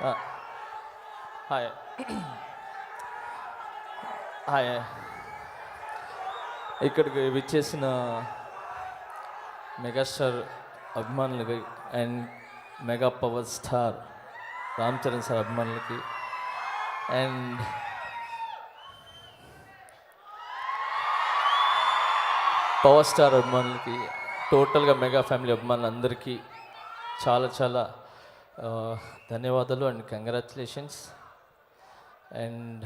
Hi hi ఇక్కడికి విచ్చేసిన megastar అభిమానులకి and mega power star Ram Charan sir అభిమానులకి అండ్ పవర్ స్టార్ అభిమానులకి టోటల్గా మెగా ఫ్యామిలీ అభిమానులందరికీ చాలా చాలా ధన్యవాదాలు అండ్ కంగ్రాచులేషన్స్. అండ్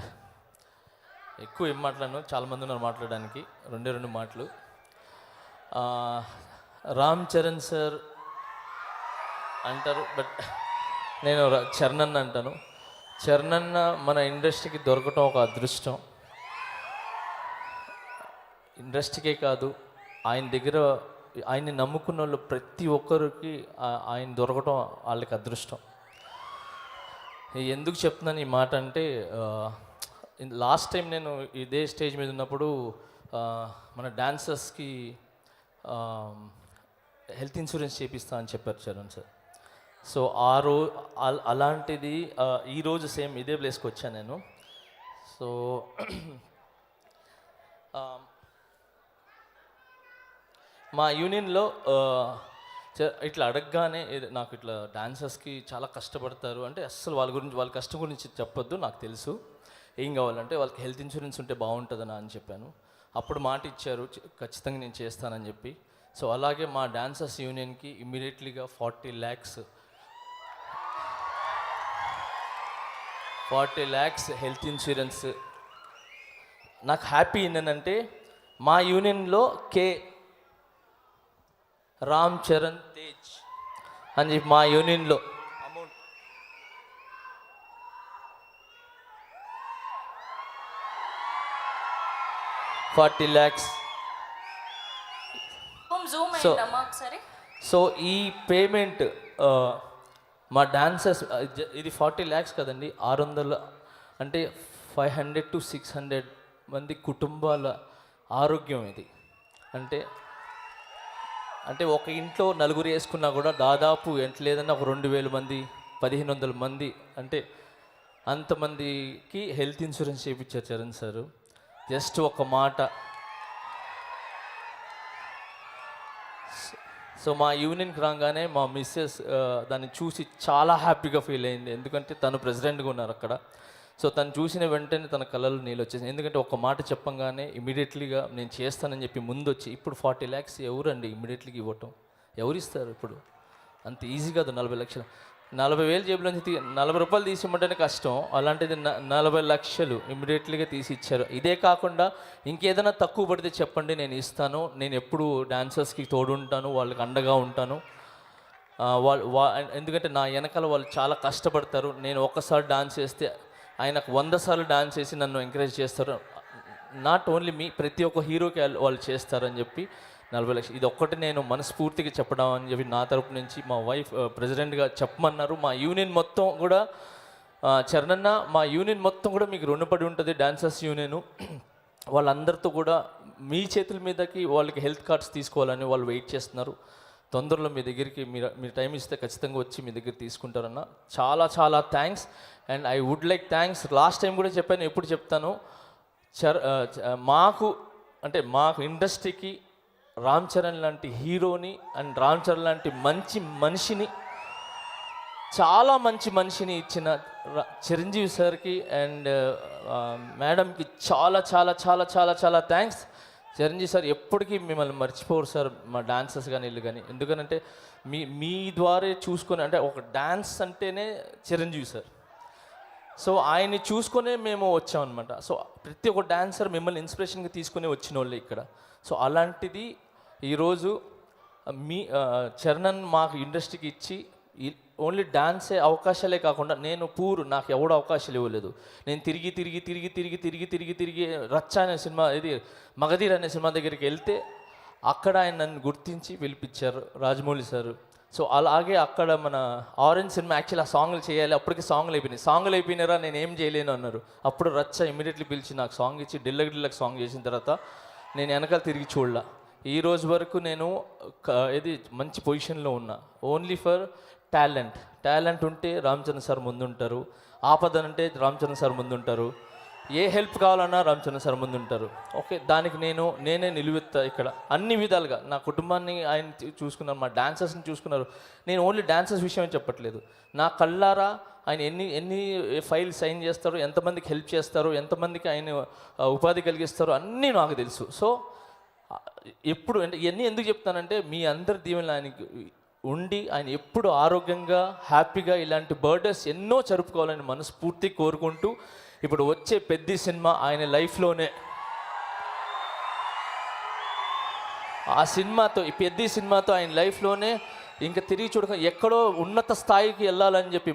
ఎక్కువ ఏం మాట్లాడను, చాలామంది ఉన్నారు మాట్లాడడానికి. రెండు మాటలు. రామ్ చరణ్ సార్ అంటారు, బట్ నేను చరణ్ అన్న అంటాను. చరణ్ అన్న మన ఇండస్ట్రీకి దొరకటం ఒక అదృష్టం. ఇండస్ట్రీకే కాదు, ఆయన దగ్గర ఆయన్ని నమ్ముకున్న వాళ్ళు ప్రతి ఒక్కరికి ఆయన దొరకటం వాళ్ళకి అదృష్టం. ఎందుకు చెప్తున్నాను ఈ మాట అంటే, లాస్ట్ టైం నేను ఇదే స్టేజ్ మీద ఉన్నప్పుడు మన డాన్సర్స్కి హెల్త్ ఇన్సూరెన్స్ చేపిస్తా అని చెప్పారు చరణ్ సార్. సో అలాంటిది ఈరోజు సేమ్ ఇదే ప్లేస్కి వచ్చాను నేను. సో మా యూనియన్లో ఇట్లా అడగగానే నాకు ఇట్లా డాన్సర్స్కి చాలా కష్టపడతారు అంటే, అస్సలు వాళ్ళ కష్టం గురించి చెప్పొద్దు, నాకు తెలుసు. ఏం కావాలంటే వాళ్ళకి హెల్త్ ఇన్సూరెన్స్ ఉంటే బాగుంటుందని అని చెప్పాను. అప్పుడు మాట ఇచ్చారు, ఖచ్చితంగా నేను చేస్తానని చెప్పి. సో అలాగే మా డాన్సర్స్ యూనియన్కి ఇమ్మీడియట్లీగా 40 lakhs హెల్త్ ఇన్సూరెన్స్. నాకు హ్యాపీ ఏంటంటే మా యూనియన్లో రామ్ చరణ్ తేజ్ అని చెప్పి మా యూనియన్లో అమౌంట్ 40 lakhs. సో ఈ పేమెంట్ మా డాన్సర్స్, ఇది 40 lakhs కదండి, 600 అంటే 500 to 600 మంది కుటుంబాల ఆరోగ్యం ఇది. అంటే ఒక ఇంట్లో నలుగురు వేసుకున్నా కూడా దాదాపు ఎంత లేదన్నా ఒక 2000 మంది, 1500 మంది, అంటే అంతమందికి హెల్త్ ఇన్సూరెన్స్ చేయించారు చరణ్ సారు. జస్ట్ ఒక మాట. సో మా యూనియన్కి రాగానే మా మిస్సెస్ దాన్ని చూసి చాలా హ్యాపీగా ఫీల్ అయింది, ఎందుకంటే తను ప్రెసిడెంట్గా ఉన్నారు అక్కడ. సో తను చూసిన వెంటనే తన కళ్ళలో నీళ్ళు వచ్చేసింది, ఎందుకంటే ఒక మాట చెప్పంగానే ఇమీడియట్లీగా నేను చేస్తానని చెప్పి ముందు వచ్చి. ఇప్పుడు 40 lakhs ఎవరండి ఇమీడియట్లీగా ఇవ్వటం, ఎవరు ఇస్తారు ఇప్పుడు? అంత ఈజీ కాదు. 40 లక్షలు, 40,000 జేబులో నుంచి 40 రూపాయలు తీసి ఇవ్వమంటేనే కష్టం, అలాంటిది 40 లక్షలు ఇమీడియట్లీగా తీసి ఇచ్చారు. ఇదే కాకుండా ఇంకేదైనా తక్కువ పడితే చెప్పండి, నేను ఇస్తాను. నేను ఎప్పుడు డాన్సర్స్కి తోడుంటాను, వాళ్ళకి అండగా ఉంటాను. ఎందుకంటే నా వెనకాల వాళ్ళు చాలా కష్టపడతారు. నేను ఒక్కసారి డాన్స్ చేస్తే ఆయనకు 100 సార్లు డాన్స్ చేసి నన్ను ఎంకరేజ్ చేస్తారు. నాట్ ఓన్లీ మీ, ప్రతి ఒక్క హీరోకి వాళ్ళు చేస్తారని చెప్పి 40 లక్షలు. ఇది ఒక్కటి నేను మనస్ఫూర్తిగా చెప్పడం అని చెప్పి నా తరపు నుంచి మా వైఫ్ ప్రెసిడెంట్గా చెప్పమన్నారు. మా యూనియన్ మొత్తం కూడా చరణన్న, మా యూనియన్ మొత్తం కూడా మీకు రుణపడి ఉంటుంది. డాన్సర్స్ యూనియన్ వాళ్ళందరితో కూడా మీ చేతుల మీదకి వాళ్ళకి హెల్త్ కార్డ్స్ తీసుకోవాలని వాళ్ళు వెయిట్ చేస్తున్నారు. తొందరలో మీ దగ్గరికి మీరు టైం ఇస్తే ఖచ్చితంగా వచ్చి మీ దగ్గర తీసుకుంటారన్న. చాలా చాలా thanks. And I would like thanks, last time కూడా చెప్పాను, ఎప్పుడు చెప్తాను, మాకు ఇండస్ట్రీకి రామ్ చరణ్ లాంటి హీరోని అండ్ రామ్ చరణ్ లాంటి మంచి మనిషిని, చాలా మంచి మనిషిని ఇచ్చిన చిరంజీవి సార్కి అండ్ మేడంకి చాలా చాలా చాలా చాలా చాలా థ్యాంక్స్. చిరంజీవి సార్ ఎప్పటికీ మిమ్మల్ని మర్చిపోరు సార్, మా డాన్సర్స్ కానీ వీళ్ళు కానీ. ఎందుకనంటే మీ ద్వారా చూసుకొని, అంటే ఒక డాన్స్ అంటేనే చిరంజీవి సార్. సో ఆయన్ని చూసుకొనే మేము వచ్చామన్నమాట. సో ప్రతి ఒక్క డాన్సర్ మిమ్మల్ని ఇన్స్పిరేషన్గా తీసుకుని వచ్చిన వాళ్ళు ఇక్కడ. సో అలాంటిది ఈరోజు చరణ్ మాకు ఇండస్ట్రీకి ఇచ్చి ఓన్లీ డాన్సే అవకాశాలే కాకుండా, నాకు ఎవడో అవకాశాలు ఇవ్వలేదు. నేను తిరిగి రచ్చ అనే సినిమా, ఇది మగధీర్ అనే సినిమా దగ్గరికి వెళ్తే అక్కడ ఆయన నన్ను గుర్తించి పిలిపించారు రాజమౌళి సారు. సో అలాగే అక్కడ మన ఆరెంజ్ సినిమా యాక్చువల్లీ ఆ సాంగ్లు చేయాలి, అప్పటికి సాంగ్లు అయిపోయినారా, నేను ఏం చేయలేను అన్నారు. అప్పుడు రచ్చ ఇమీడియట్లీ పిలిచి నాకు సాంగ్ ఇచ్చి డిల్లకి సాంగ్ చేసిన తర్వాత నేను వెనకాల తిరిగి చూడలా. ఈ రోజు వరకు నేను ఇది మంచి పొజిషన్లో ఉన్నా. ఓన్లీ ఫర్ టాలెంట్ ఉంటే రామ్ చరణ్ సార్ ముందుంటారు, ఆపదనంటే రామ్ చరణ్ సార్ ముందుంటారు, ఏ హెల్ప్ కావాలన్నా రామ్ చరణ్ సార్ ముందుంటారు. ఓకే, దానికి నేనే నిలువెత్తా ఇక్కడ అన్ని విధాలుగా. నా కుటుంబాన్ని ఆయన చూసుకున్నారు, మా డాన్సర్స్ని చూసుకున్నారు. నేను ఓన్లీ డాన్సర్స్ విషయమే చెప్పట్లేదు, నా కళ్ళారా ఆయన ఎన్ని ఫైల్ సైన్ చేస్తారు, ఎంతమందికి హెల్ప్ చేస్తారు, ఎంతమందికి ఆయన ఉపాధి కలిగిస్తారు, అన్నీ నాకు తెలుసు. సో ఎప్పుడు అంటే ఇవన్నీ ఎందుకు చెప్తానంటే మీ అందరి దీవెనలు ఆయనకి ఉండి ఆయన ఎప్పుడు ఆరోగ్యంగా హ్యాపీగా ఇలాంటి బర్త్డేస్ ఎన్నో జరుపుకోవాలని మనస్ఫూర్తి కోరుకుంటూ, ఇప్పుడు వచ్చే పెద్ద సినిమా ఆయన లైఫ్లోనే, ఆ సినిమాతో, ఈ పెద్ద సినిమాతో ఆయన లైఫ్లోనే ఇంకా తిరిగి చూడక ఎక్కడో ఉన్నత స్థాయికి వెళ్ళాలని చెప్పి